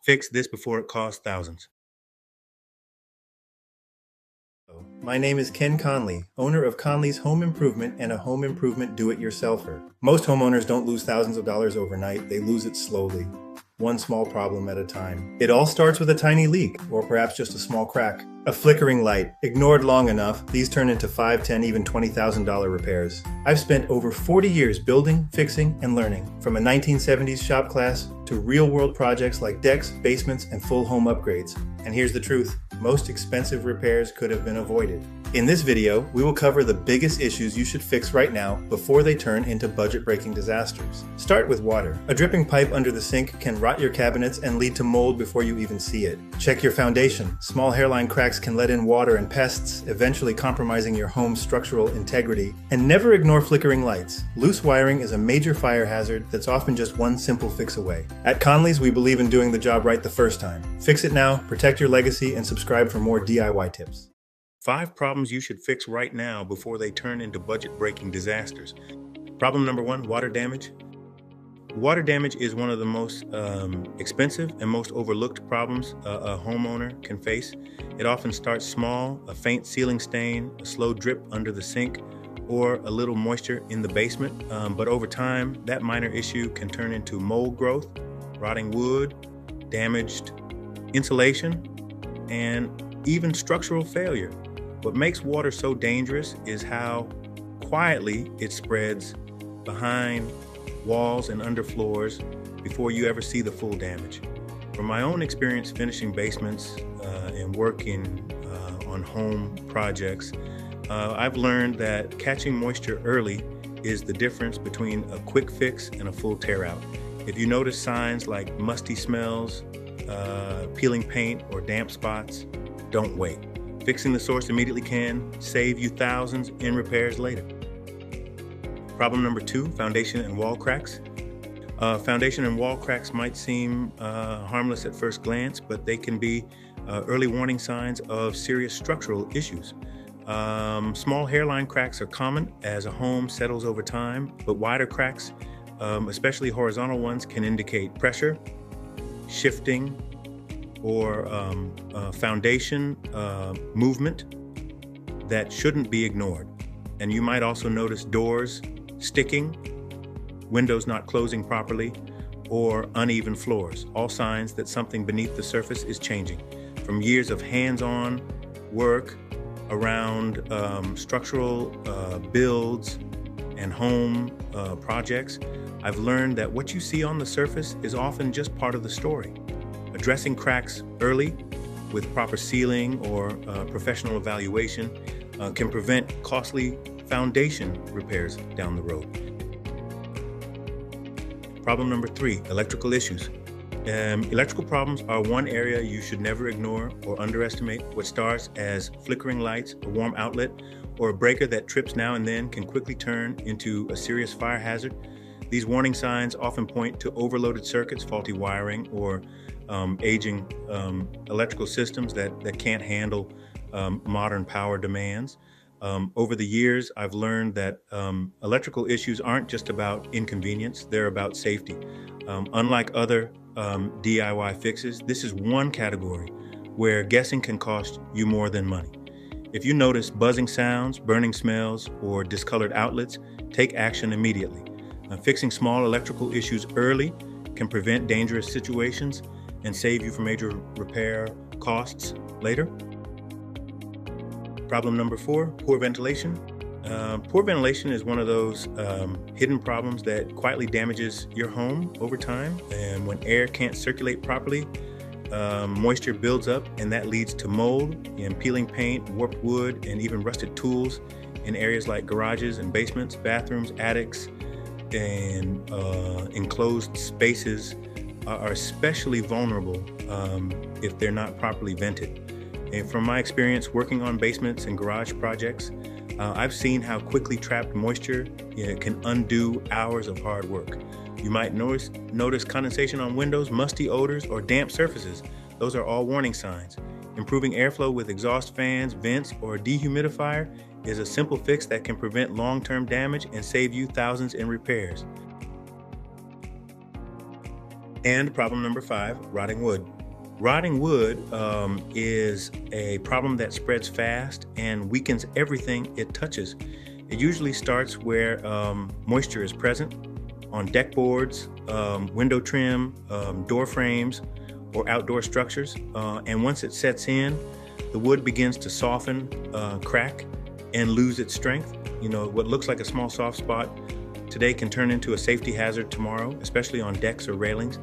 Fix this before it costs thousands. My name is Ken Conley, owner of Conley's Home Improvement and a home improvement do-it-yourselfer. Most homeowners don't lose thousands of dollars overnight, they lose it slowly, one small problem at a time. It all starts with a tiny leak, or perhaps just a small crack. A flickering light. Ignored long enough, these turn into $5, $10, even $20,000 repairs. I've spent over 40 years building, fixing, and learning, from a 1970s shop class to real-world projects like decks, basements, and full home upgrades. And here's the truth, most expensive repairs could have been avoided. In this video, we will cover the biggest issues you should fix right now before they turn into budget-breaking disasters. Start with water. A dripping pipe under the sink can rot your cabinets and lead to mold before you even see it. Check your foundation. Small hairline cracks can let in water and pests, eventually compromising your home's structural integrity. And never ignore flickering lights. Loose wiring is a major fire hazard that's often just one simple fix away. At Conleys, we believe in doing the job right the first time. Fix it now, protect your legacy, and subscribe for more DIY tips. 5 problems you should fix right now before they turn into budget-breaking disasters. Problem number 1, water damage. Water damage is one of the most expensive and most overlooked problems a homeowner can face. It often starts small, a faint ceiling stain, a slow drip under the sink, or a little moisture in the basement. But over time, that minor issue can turn into mold growth, rotting wood, damaged insulation, and even structural failure. What makes water so dangerous is how quietly it spreads behind walls and under floors before you ever see the full damage. From my own experience finishing basements and working on home projects, I've learned that catching moisture early is the difference between a quick fix and a full tear out. If you notice signs like musty smells, peeling paint, or damp spots, don't wait. Fixing the source immediately can save you thousands in repairs later. Problem number 2, foundation and wall cracks. Foundation and wall cracks might seem harmless at first glance, but they can be early warning signs of serious structural issues. Small hairline cracks are common as a home settles over time, but wider cracks, especially horizontal ones, can indicate pressure, shifting, or foundation movement that shouldn't be ignored. And you might also notice doors sticking, windows not closing properly, or uneven floors, all signs that something beneath the surface is changing. From years of hands-on work around structural builds and home projects, I've learned that what you see on the surface is often just part of the story. Addressing cracks early with proper sealing or professional evaluation can prevent costly foundation repairs down the road. Problem number 3, electrical issues. Electrical problems are one area you should never ignore or underestimate. What starts as flickering lights, a warm outlet, or a breaker that trips now and then can quickly turn into a serious fire hazard. These warning signs often point to overloaded circuits, faulty wiring, or aging electrical systems that can't handle modern power demands. Over the years, I've learned that electrical issues aren't just about inconvenience, they're about safety. Unlike other DIY fixes, this is one category where guessing can cost you more than money. If you notice buzzing sounds, burning smells, or discolored outlets, take action immediately. Fixing small electrical issues early can prevent dangerous situations and save you from major repair costs later. Problem number 4, poor ventilation. Poor ventilation is one of those hidden problems that quietly damages your home over time. And when air can't circulate properly, moisture builds up, and that leads to mold and peeling paint, warped wood, and even rusted tools in areas like garages and basements, bathrooms, attics, and enclosed spaces are especially vulnerable if they're not properly vented. And from my experience working on basements and garage projects, I've seen how quickly trapped moisture can undo hours of hard work. You might notice condensation on windows, musty odors, or damp surfaces. Those are all warning signs. Improving airflow with exhaust fans, vents, or a dehumidifier is a simple fix that can prevent long-term damage and save you thousands in repairs. And problem number 5, rotting wood. Rotting wood is a problem that spreads fast and weakens everything it touches. It usually starts where moisture is present, on deck boards, window trim, door frames, or outdoor structures. And once it sets in, the wood begins to soften, crack, and lose its strength. You know, what looks like a small soft spot today can turn into a safety hazard tomorrow, especially on decks or railings.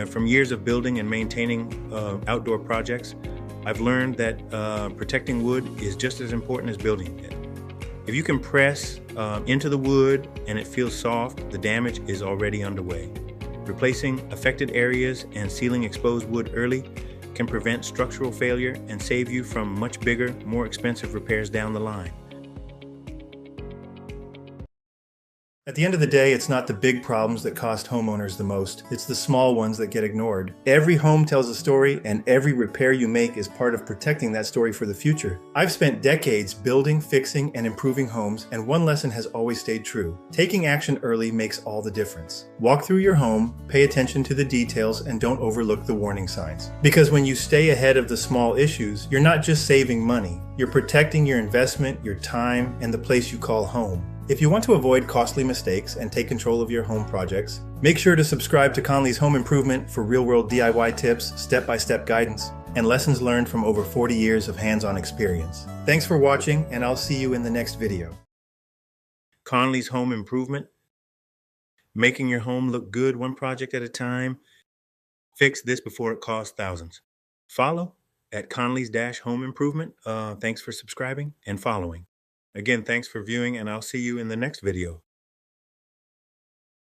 From years of building and maintaining outdoor projects, I've learned that protecting wood is just as important as building it. If you can press into the wood and it feels soft, the damage is already underway. Replacing affected areas and sealing exposed wood early can prevent structural failure and save you from much bigger, more expensive repairs down the line. At the end of the day, it's not the big problems that cost homeowners the most. It's the small ones that get ignored. Every home tells a story, and every repair you make is part of protecting that story for the future. I've spent decades building, fixing, and improving homes, and one lesson has always stayed true. Taking action early makes all the difference. Walk through your home, pay attention to the details, and don't overlook the warning signs. Because when you stay ahead of the small issues, you're not just saving money, you're protecting your investment, your time, and the place you call home. If you want to avoid costly mistakes and take control of your home projects, make sure to subscribe to Conley's Home Improvement for real-world DIY tips, step-by-step guidance, and lessons learned from over 40 years of hands-on experience. Thanks for watching, and I'll see you in the next video. Conley's Home Improvement, making your home look good one project at a time. Fix this before it costs thousands. Follow at Conley's-Home Improvement. Thanks for subscribing and following. Again, thanks for viewing, and I'll see you in the next video.